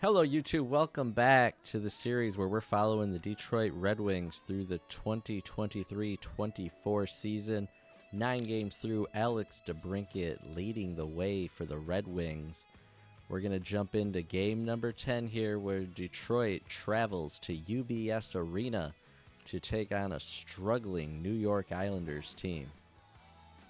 Hello, YouTube. Welcome back to the series where we're following the Detroit Red Wings through the 2023-24 season. 9 games through, Alex DeBrincat leading the way for the Red Wings. We're going to jump into game number 10 here, where Detroit travels to UBS Arena to take on a struggling New York Islanders team.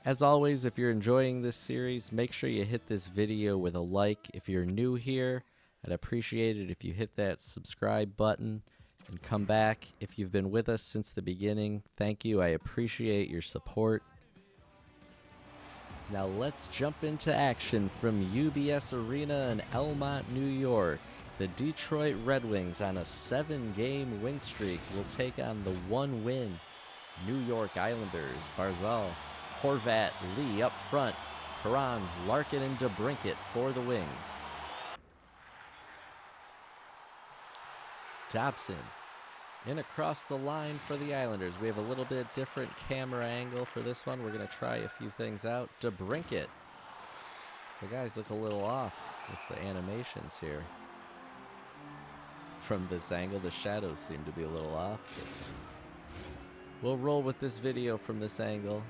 As always, if you're enjoying this series, make sure you hit this video with a like. If you're new here, I'd appreciate it if you hit that subscribe button and come back. If you've been with us since the beginning, thank you. I appreciate your support. Now let's jump into action from UBS Arena in Elmont, New York. The Detroit Red Wings, on a 7-game win streak, will take on the 1-win New York Islanders. Barzal, Horvat, Lee up front. Perron, Larkin, and DeBrincat for the Wings. Dobson in across the line for the Islanders. We have a little bit different camera angle for this one. We're going to try a few things out. DeBrincat. The guys look a little off with the animations here. From this angle, the shadows seem to be a little off. We'll roll with this video from this angle.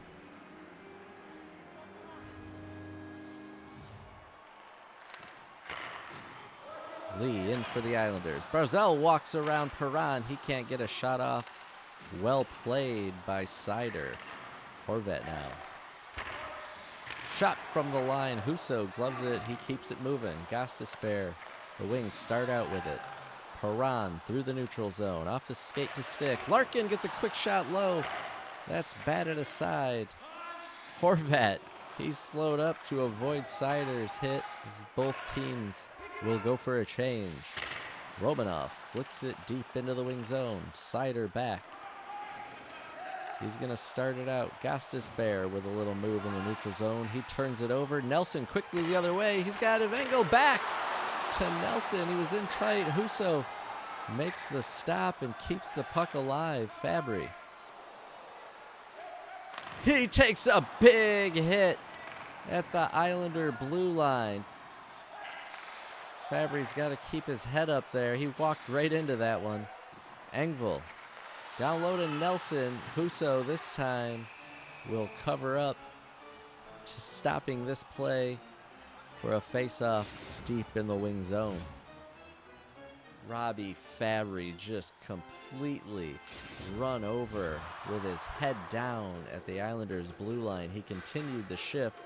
Lee in for the Islanders. Barzal walks around Perron. He can't get a shot off. Well played by Seider. Horvat now. Shot from the line. Husso gloves it. He keeps it moving. Gostisbehere. The Wings start out with it. Perron through the neutral zone. Off his skate to stick. Larkin gets a quick shot low. That's batted aside. Horvat. He's slowed up to avoid Seider's hit. As both teams will go for a change. Romanov flicks it deep into the wing zone. Seider back. He's going to start it out. Gostisbehere with a little move in the neutral zone. He turns it over. Nelson quickly the other way. He's got Evango back to Nelson. He was in tight. Husso makes the stop and keeps the puck alive. Fabry. He takes a big hit at the Islander blue line. Fabry's got to keep his head up there. He walked right into that one. Engvall down low to Nelson. Husso this time will cover up, to stopping this play for a face-off deep in the wing zone. Robby Fabry just completely run over with his head down at the Islanders' blue line. He continued the shift.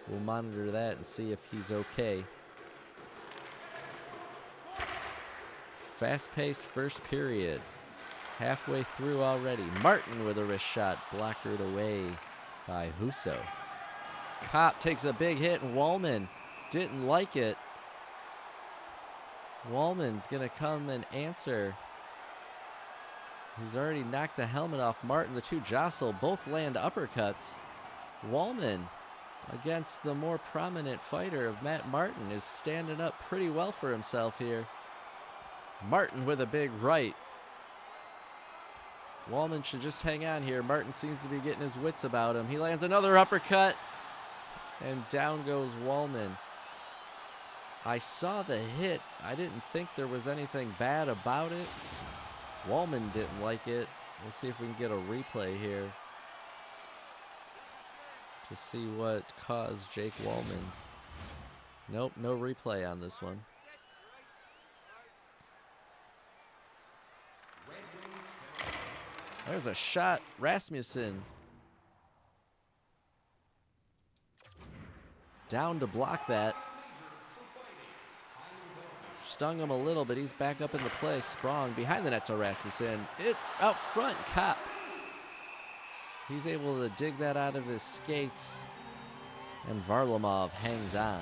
We'll monitor that and see if he's okay. Fast-paced first period. Halfway through already. Martin with a wrist shot, blockered away by Husso. Copp takes a big hit, and Wallman didn't like it. Wallman's going to come and answer. He's already knocked the helmet off Martin. The two jostle, both land uppercuts. Wallman, against the more prominent fighter of Matt Martin, is standing up pretty well for himself here. Martin with a big right. Wallman should just hang on here. Martin seems to be getting his wits about him. He lands another uppercut, and down goes Wallman. I saw the hit. I didn't think there was anything bad about it. Wallman didn't like it. We'll see if we can get a replay here to see what caused Jake Wallman. Nope, no replay on this one. There's a shot. Rasmussen down to block that. Stung him a little, but he's back up in the play. Sprong behind the net to Rasmussen. It out front, Copp. He's able to dig that out of his skates, and Varlamov hangs on.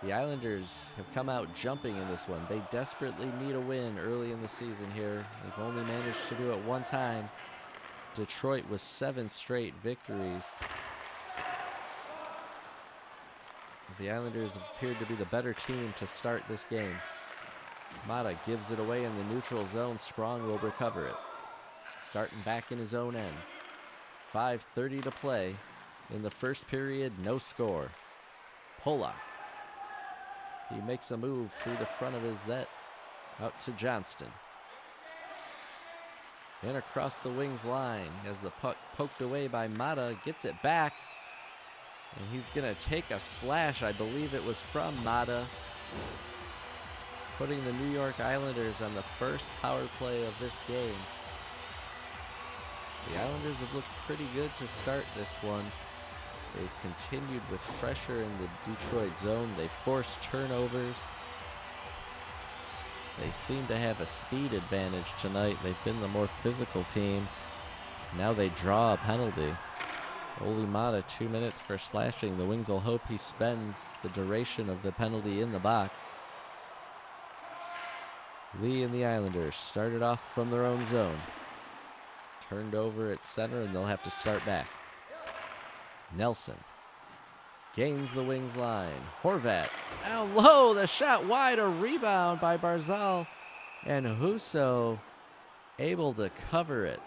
The Islanders have come out jumping in this one. They desperately need a win early in the season here. They've only managed to do it one time. Detroit with 7 straight victories. The Islanders have appeared to be the better team to start this game. Mata gives it away in the neutral zone. Sprong will recover it. Starting back in his own end. 5:30 to play in the first period. No score. Polak He makes a move through the front of his net out to Johnston. And across the wings line as the puck poked away by Mata, gets it back. And he's going to take a slash. I believe it was from Mata, putting the New York Islanders on the first power play of this game. The Islanders have looked pretty good to start this one. They've continued with pressure in the Detroit zone. They forced turnovers. They seem to have a speed advantage tonight. They've been the more physical team. Now they draw a penalty. Olli Mata, 2 minutes for slashing. The Wings will hope he spends the duration of the penalty in the box. Lee and the Islanders started off from their own zone. Turned over at center, and they'll have to start back. Nelson gains the Wings line. Horvat down low, the shot wide, a rebound by Barzal, and Husso able to cover it.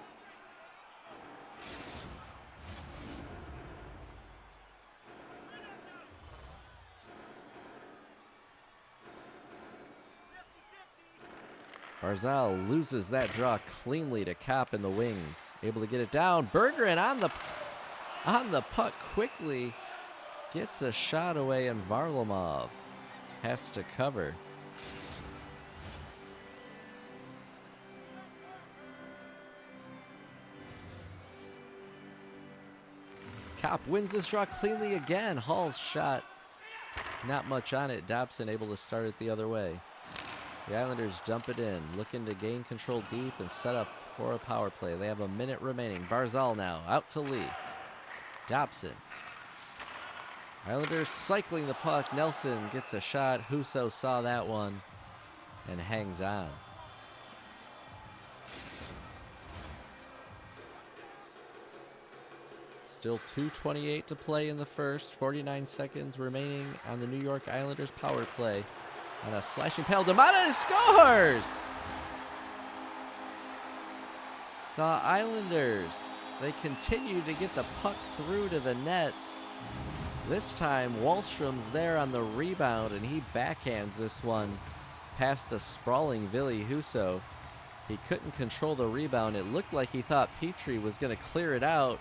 Barzal loses that draw cleanly to Kopp and the Wings. Able to get it down. Berggren on the puck quickly. Gets a shot away, and Varlamov has to cover. Kopp wins this draw cleanly again. Hall's shot, not much on it. Dobson able to start it the other way. The Islanders dump it in, looking to gain control deep and set up for a power play. They have a minute remaining. Barzal now out to Lee. Dobson. Islanders cycling the puck. Nelson gets a shot. Husso saw that one and hangs on. Still 2:28 to play in the first. 49 seconds remaining on the New York Islanders power play. And a slashing penalty. Mata scores! The Islanders, they continue to get the puck through to the net. This time, Wahlstrom's there on the rebound, and he backhands this one past the sprawling Ville Husso. He couldn't control the rebound. It looked like he thought Petrie was going to clear it out.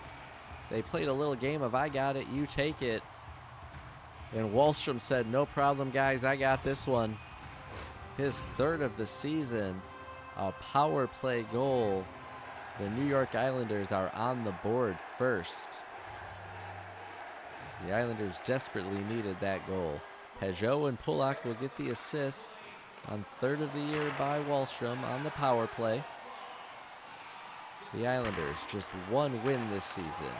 They played a little game of I got it, you take it. And Wahlstrom said, no problem, guys, I got this one. His third of the season, a power play goal. The New York Islanders are on the board first. The Islanders desperately needed that goal. Peugeot and Pulock will get the assist on third of the year by Wahlstrom on the power play. The Islanders just one win this season.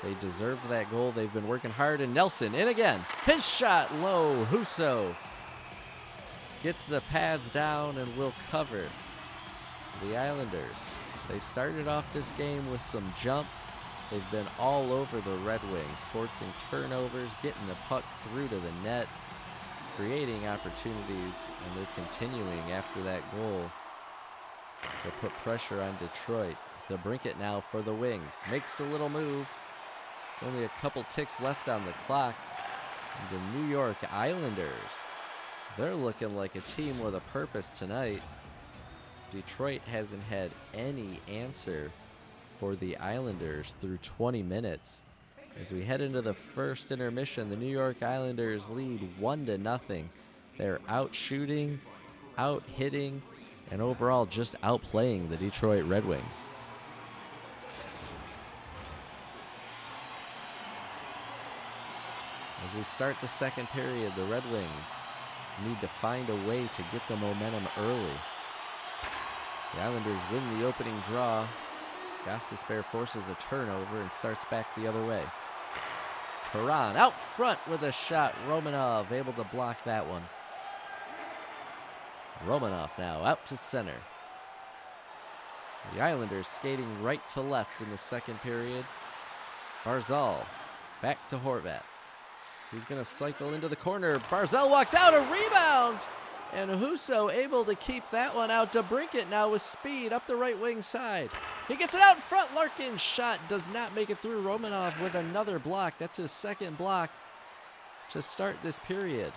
They deserved that goal. They've been working hard, and Nelson in again. His shot low. Husso gets the pads down and will cover. So the Islanders, they started off this game with some jump. They've been all over the Red Wings, forcing turnovers, getting the puck through to the net, creating opportunities, and they're continuing after that goal to put pressure on Detroit. DeBrincat now for the Wings. Makes a little move. Only a couple ticks left on the clock. And the New York Islanders, they're looking like a team with a purpose tonight. Detroit hasn't had any answer for the Islanders through 20 minutes. As we head into the first intermission, the New York Islanders lead 1-0. They're out shooting, out hitting, and overall just outplaying the Detroit Red Wings. As we start the second period, the Red Wings need to find a way to get the momentum early. The Islanders win the opening draw. Gostisbehere forces a turnover and starts back the other way. Perron out front with a shot. Romanov able to block that one. Romanov now out to center. The Islanders skating right to left in the second period. Barzal back to Horvat. He's going to cycle into the corner. Barzal walks out, a rebound! And Husso able to keep that one out. DeBrincat now with speed up the right wing side. He gets it out in front. Larkin's shot does not make it through. Romanov with another block. That's his second block to start this period.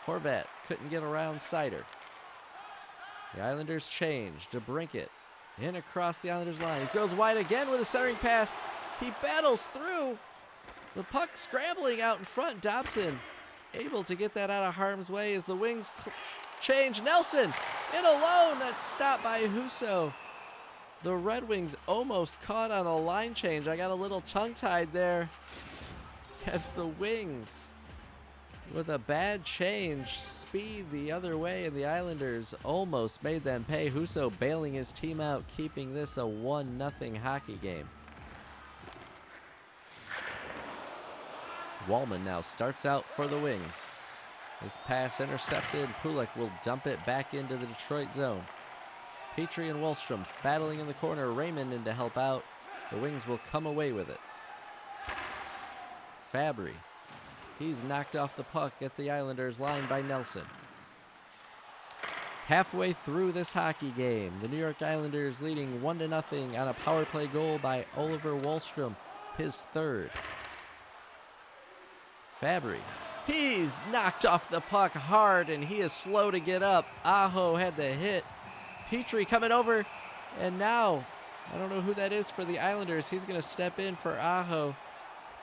Horvat couldn't get around Seider. The Islanders change. DeBrincat in across the Islanders line. He goes wide again with a centering pass. He battles through. The puck scrambling out in front. Dobson able to get that out of harm's way as the Wings change. Nelson in alone. That's stopped by Husso. The Red Wings almost caught on a line change. I got a little tongue-tied there as the Wings, with a bad change, speed the other way, and the Islanders almost made them pay. Husso bailing his team out, keeping this a 1-0 hockey game. Wallman now starts out for the Wings. His pass intercepted. Pulock will dump it back into the Detroit zone. Petrie and Wallstrom battling in the corner. Raymond in to help out. The Wings will come away with it. Fabry. He's knocked off the puck at the Islanders line by Nelson. Halfway through this hockey game, the New York Islanders leading 1-0 on a power play goal by Oliver Wallstrom, his third. Fabry. He's knocked off the puck hard, and he is slow to get up. Aho had the hit. Petrie coming over, and now, I don't know who that is for the Islanders. He's going to step in for Aho.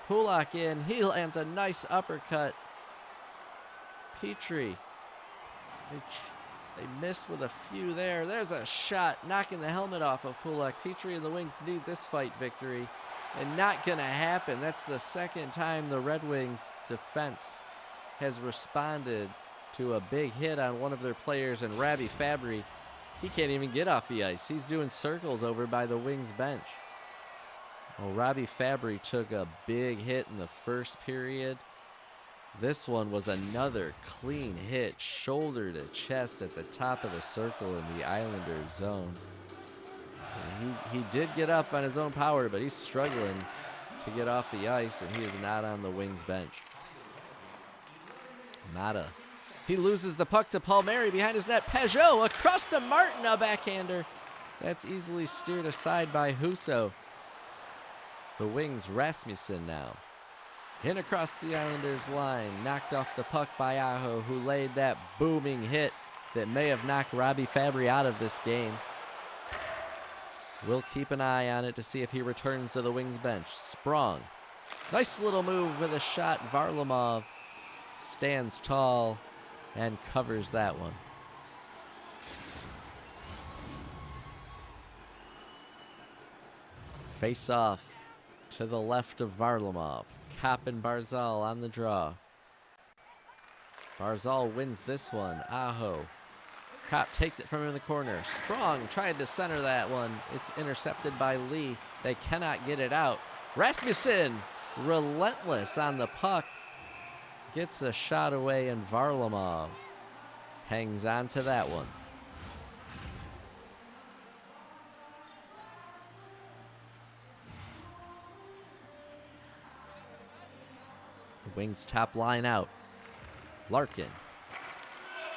Pulock in. He lands a nice uppercut. Petrie. They miss with a few there. There's a shot knocking the helmet off of Pulock. Petrie and the Wings need this fight victory, and not going to happen. That's the second time the Red Wings defense has responded to a big hit on one of their players, and Robby Fabry, he can't even get off the ice. He's doing circles over by the Wings bench. Well, Robby Fabry took a big hit in the first period. This one was another clean hit, shoulder to chest at the top of the circle in the Islanders zone. And he did get up on his own power, but he's struggling to get off the ice, and he is not on the Wings bench. Mata. He loses the puck to Palmieri behind his net. Peugeot across to Martin, a backhander. That's easily steered aside by Husso. The Wings, Rasmussen now. In across the Islanders line, knocked off the puck by Aho, who laid that booming hit that may have knocked Robby Fabry out of this game. We'll keep an eye on it to see if he returns to the Wings bench. Sprong. Nice little move with a shot. Varlamov stands tall and covers that one. Face off to the left of Varlamov. Kopp and Barzal on the draw. Barzal wins this one. Aho. Kopp takes it from him in the corner. Sprong tried to center that one. It's intercepted by Lee. They cannot get it out. Rasmussen, relentless on the puck. Gets a shot away, and Varlamov hangs on to that one. The Wings top line out. Larkin.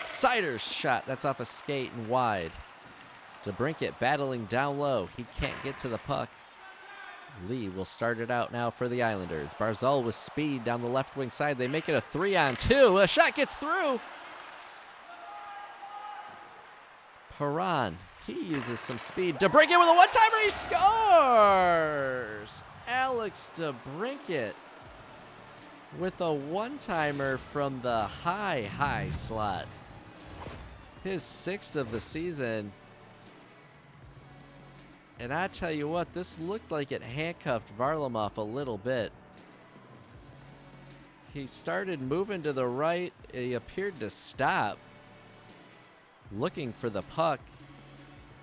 Seider's shot. That's off a skate and wide. DeBrincat battling down low. He can't get to the puck. Lee will start it out now for the Islanders. Barzal with speed down the left wing side. They make it a 3-on-2. A shot gets through. Perron. He uses some speed. DeBrincat with a one-timer. He scores! Alex DeBrincat with a one-timer from the high slot. His 6th of the season. And I tell you what, this looked like it handcuffed Varlamov a little bit. He started moving to the right. He appeared to stop, looking for the puck,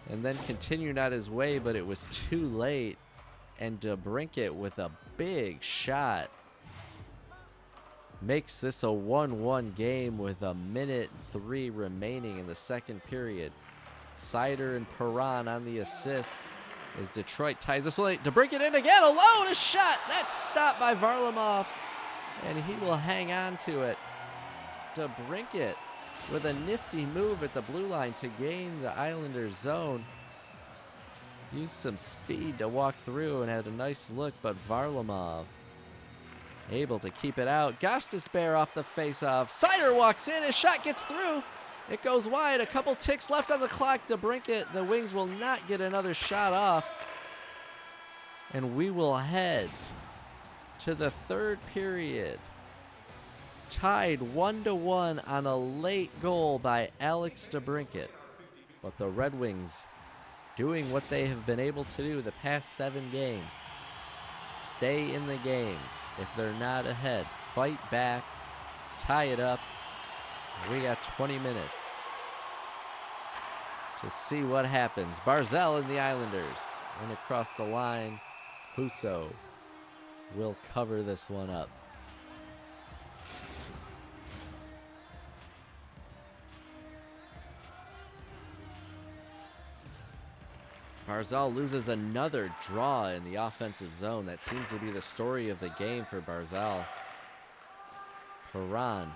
and then continued on his way, but it was too late. And DeBrincat with a big shot makes this a 1-1 game with 1:03 remaining in the second period. Seider and Perron on the assist as Detroit ties this one. DeBrincat in again, alone, a shot. That's stopped by Varlamov, and he will hang on to it. DeBrincat with a nifty move at the blue line to gain the Islanders zone. Used some speed to walk through and had a nice look, but Varlamov able to keep it out. Gostisbehere off the faceoff. Seider walks in. His shot gets through. It goes wide. A couple ticks left on the clock. DeBrincat, the Wings will not get another shot off. And we will head to the third period. Tied 1-1 on a late goal by Alex DeBrincat. But the Red Wings doing what they have been able to do the past 7 games. Stay in the games. If they're not ahead, fight back, tie it up. We got 20 minutes to see what happens. Barzal and the Islanders. And across the line, Husso will cover this one up. Barzal loses another draw in the offensive zone. That seems to be the story of the game for Barzal. Perron,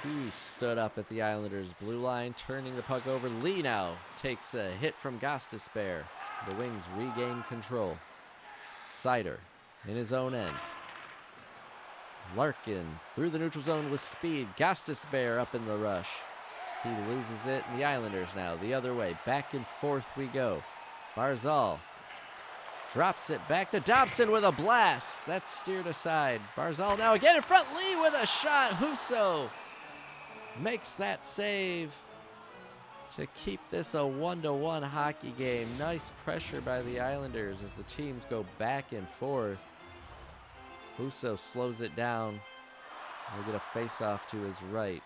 he stood up at the Islanders' blue line, turning the puck over. Lee now takes a hit from Gostisbehere. The Wings regain control. Seider in his own end. Larkin through the neutral zone with speed. Gostisbehere up in the rush. He loses it, and the Islanders now the other way. Back and forth we go. Barzal drops it back to Dobson with a blast. That's steered aside. Barzal now again in front. Lee with a shot. Husso makes that save to keep this a 1-1 hockey game. Nice pressure by the Islanders as the teams go back and forth. Husso slows it down. We'll get a face-off to his right.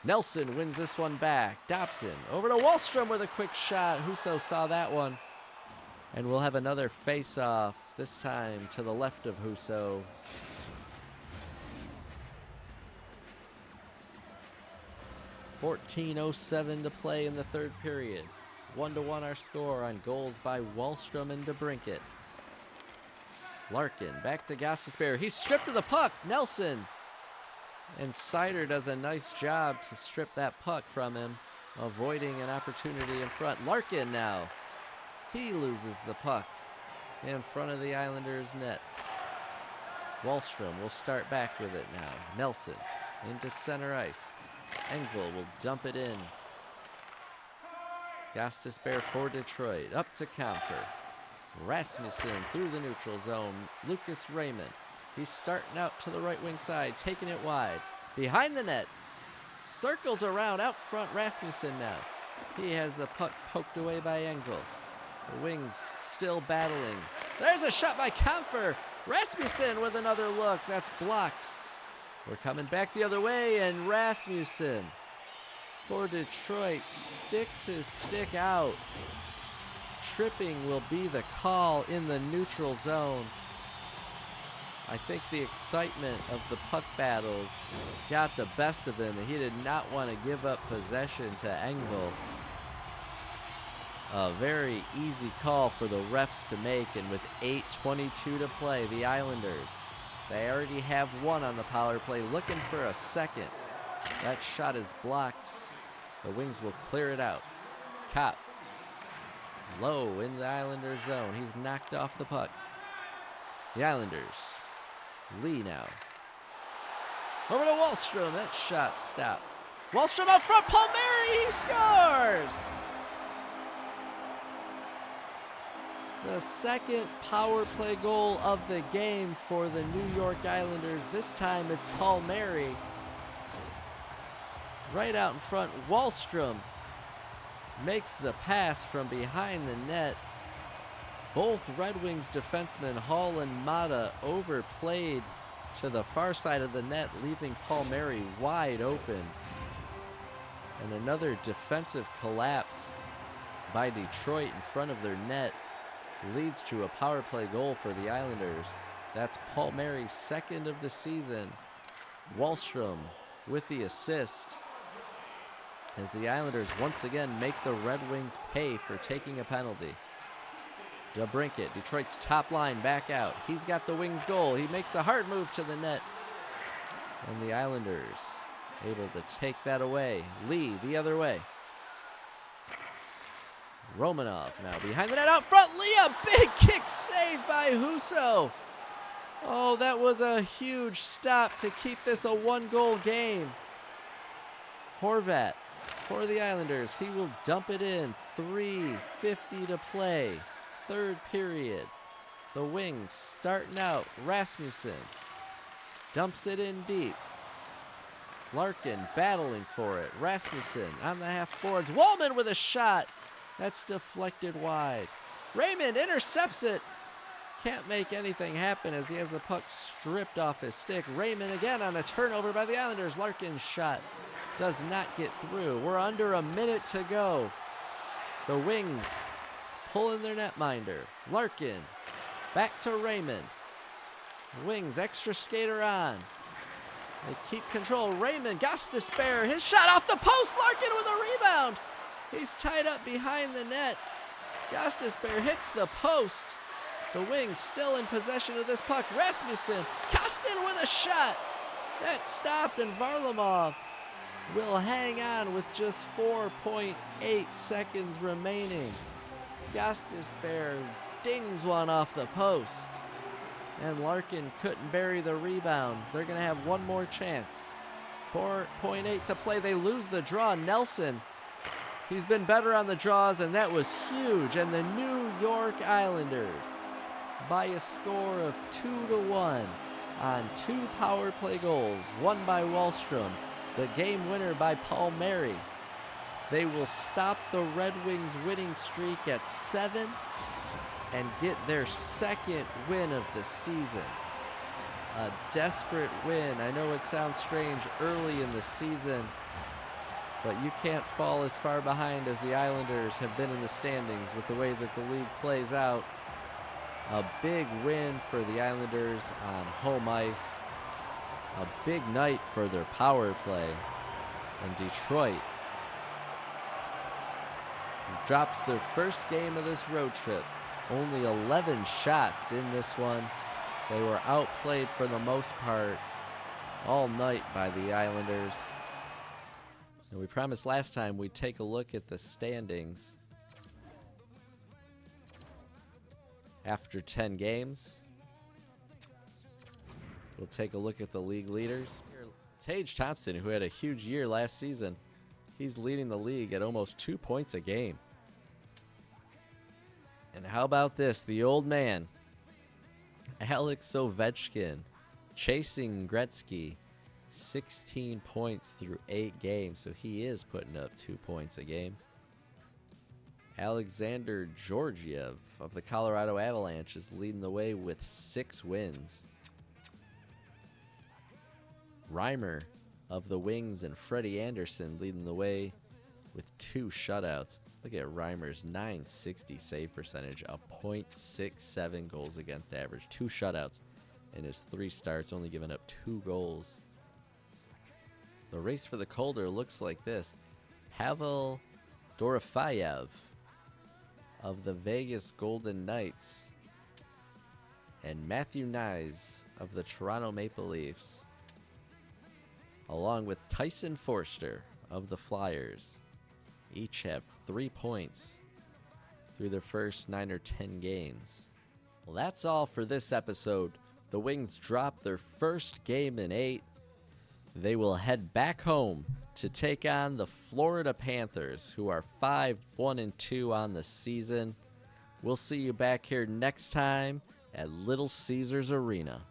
Nelson wins this one back. Dobson over to Wahlstrom with a quick shot. Husso saw that one. And we'll have another face-off, this time to the left of Husso. .14:07 to play in the third period. 1-1 our score on goals by Wahlstrom and DeBrincat. Larkin back to Gostisbehere. He's stripped of the puck. Nelson. And Seider does a nice job to strip that puck from him, avoiding an opportunity in front. Larkin now. He loses the puck in front of the Islanders' net. Wahlstrom will start back with it now. Nelson into center ice. Engvall will dump it in. Gostisbehere for Detroit. Up to Compher. Rasmussen through the neutral zone. Lucas Raymond. He's starting out to the right wing side, taking it wide. Behind the net. Circles around out front. Rasmussen now. He has the puck poked away by Engvall. The Wings still battling. There's a shot by Compher. Rasmussen with another look. That's blocked. We're coming back the other way, and Rasmussen for Detroit sticks his stick out. Tripping will be the call in the neutral zone. I think the excitement of the puck battles got the best of him, and he did not want to give up possession to Engvall. A very easy call for the refs to make, and with 8:22 to play, the Islanders, they already have one on the power play, looking for a second. That shot is blocked. The Wings will clear it out. Kopp, low in the Islanders zone. He's knocked off the puck. The Islanders, Lee now. Over to Wahlstrom. That shot stopped. Wahlstrom up front. Palmieri, he scores! The second power play goal of the game for the New York Islanders. This time it's Palmieri. Right out in front, Wahlstrom makes the pass from behind the net. Both Red Wings defensemen, Hall and Mata, overplayed to the far side of the net, leaving Palmieri wide open. And another defensive collapse by Detroit in front of their net leads to a power play goal for the Islanders. That's Palmieri's second of the season. Wahlstrom with the assist as the Islanders once again make the Red Wings pay for taking a penalty. DeBrincat, Detroit's top line, back out. He's got the Wings goal. He makes a hard move to the net. And the Islanders able to take that away. Lee the other way. Romanov now behind the net out front. Lee, a big kick save by Husso. Oh, that was a huge stop to keep this a 1-goal game. Horvat for the Islanders. He will dump it in. 3:50 to play. Third period. The Wings starting out. Rasmussen dumps it in deep. Larkin battling for it. Rasmussen on the half boards. Wallman with a shot. That's deflected wide. Raymond intercepts it. Can't make anything happen as he has the puck stripped off his stick. Raymond again on a turnover by the Islanders. Larkin's shot does not get through. We're under a minute to go. The Wings pulling their netminder. Larkin back to Raymond. Wings extra skater on. They keep control. Raymond, Gostisbehere, his shot off the post. Larkin with a rebound. He's tied up behind the net. Gostisbehere hits the post. The Wings still in possession of this puck. Rasmussen, Kostin with a shot. That stopped, and Varlamov will hang on with just 4.8 seconds remaining. Gostisbehere dings one off the post, and Larkin couldn't bury the rebound. They're going to have one more chance. 4.8 to play. They lose the draw. Nelson, he's been better on the draws, and that was huge. And the New York Islanders, by a score of 2-1 on 2 power play goals, one by Wahlstrom, the game winner by Palmieri. They will stop the Red Wings winning streak at 7 and get their second win of the season. A desperate win. I know it sounds strange early in the season, but you can't fall as far behind as the Islanders have been in the standings with the way that the league plays out. A big win for the Islanders on home ice. A big night for their power play. And Detroit drops their first game of this road trip. Only 11 shots in this one. They were outplayed for the most part all night by the Islanders. And we promised last time we'd take a look at the standings after 10 games. We'll take a look at the league leaders. Tage Thompson, who had a huge year last season, he's leading the league at almost 2 points a game. And how about this? The old man, Alex Ovechkin, chasing Gretzky, 16 points through 8 games, so he is putting up 2 points a game. Alexander Georgiev of the Colorado Avalanche is leading the way with 6 wins. Reimer of the Wings and Freddie Anderson leading the way with 2 shutouts. Look at Reimer's .960 save percentage, a .67 goals against average, 2 shutouts in his 3 starts, only giving up 2 goals. The race for the Calder looks like this. Pavel Dorofeyev of the Vegas Golden Knights and Matthew Knies of the Toronto Maple Leafs, along with Tyson Forster of the Flyers, each have 3 points through their first 9 or 10 games. Well, that's all for this episode. The Wings drop their first game in 8. They will head back home to take on the Florida Panthers, who are 5-1-2 on the season. We'll see you back here next time at Little Caesars Arena.